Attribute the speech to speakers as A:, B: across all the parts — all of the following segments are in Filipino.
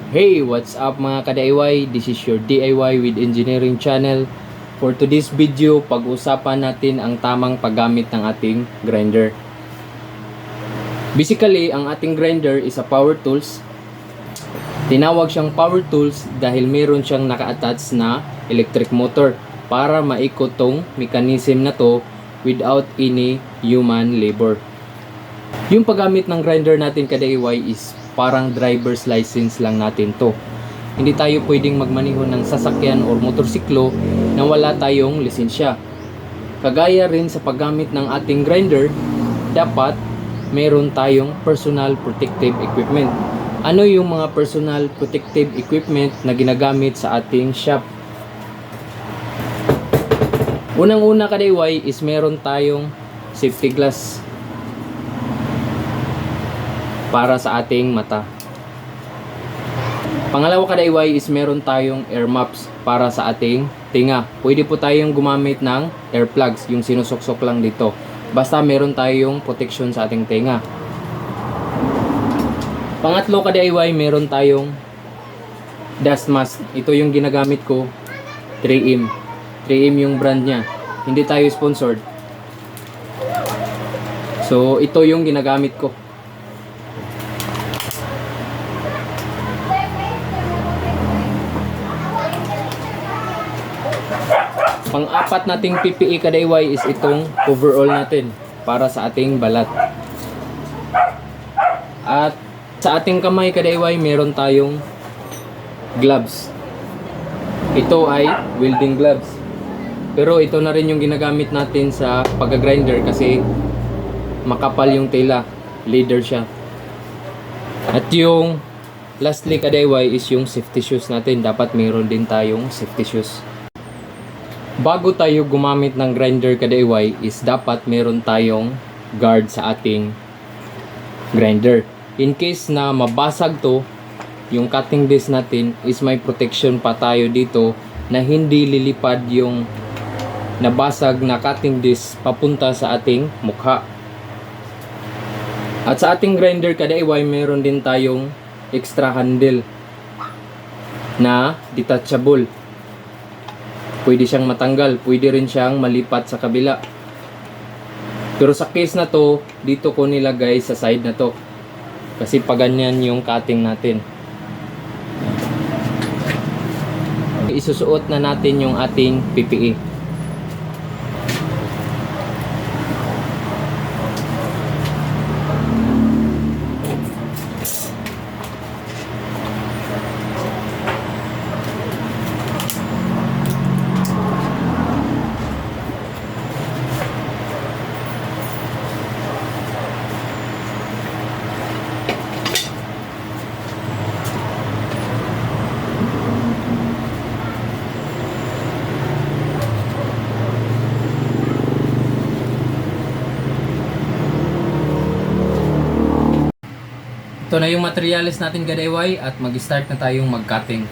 A: Hey, what's up mga ka-DIY? This is your DIY with Engineering channel. For today's video, pag-usapan natin ang tamang paggamit ng ating grinder. Basically, ang ating grinder is a power tools. Tinawag siyang power tools dahil meron siyang naka-attach na electric motor para maikot tong mechanism na to without any human labor. Yung paggamit ng grinder natin ka-DIY is parang driver's license lang natin to. Hindi tayo pwedeng magmaneho ng sasakyan o motorsiklo na wala tayong lisensya. Kagaya rin sa paggamit ng ating grinder, dapat meron tayong personal protective equipment. Ano yung mga personal protective equipment na ginagamit sa ating shop? Unang-una ka-DIY is meron tayong safety glass para sa ating mata. Pangalawa ka-DIY is meron tayong air maps para sa ating tinga. Pwede po tayong gumamit ng air plugs, yung sinusuksok lang dito. Basta meron tayong protection sa ating tinga. Pangatlo ka-DIY, meron tayong dust mask. Ito yung ginagamit ko, 3M. 3M yung brand niya. Hindi tayo sponsored. So, ito yung ginagamit ko. Pang-apat nating PPE ka-DIY is itong overall natin para sa ating balat. At sa ating kamay ka-DIY, meron tayong gloves. Ito ay welding gloves. Pero ito na rin yung ginagamit natin sa pag-grinder kasi makapal yung tela, leather siya. At yung lastly ka-DIY is yung safety shoes natin. Dapat meron din tayong safety shoes. Bago tayo gumamit ng grinder ka-DIY is dapat meron tayong guard sa ating grinder. In case na mabasag to, yung cutting disc natin is may protection pa tayo dito na hindi lilipad yung nabasag na cutting disc papunta sa ating mukha. At sa ating grinder ka-DIY, meron din tayong extra handle na detachable. Pwede siyang matanggal, pwede rin siyang malipat sa kabila. Pero sa case na to, dito ko nilagay sa side na to. Kasi paganyan yung cutting natin. Isusuot na natin yung ating PPE. Ito na yung materials natin ka-DIY at mag-start na tayong mag-cutting.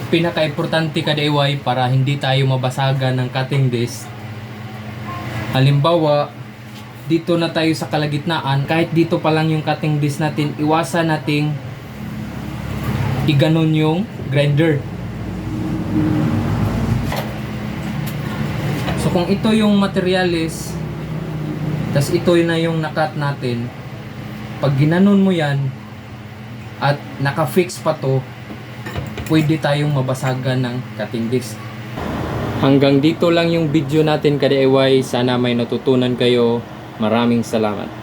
A: pinaka-importante ka DIY para hindi tayo mabasagan ng cutting disc. Halimbawa, dito na tayo sa kalagitnaan, kahit dito pa lang yung cutting disc natin, iwasan nating iganon yung grinder. So kung ito yung materialis, tas ito na yung nakat natin, pag ginanon mo yan at naka-fix pa to, pwede tayong mabasagan ng cutting disc. Hanggang dito lang yung video natin ka DIY. Sana may natutunan kayo. Maraming salamat.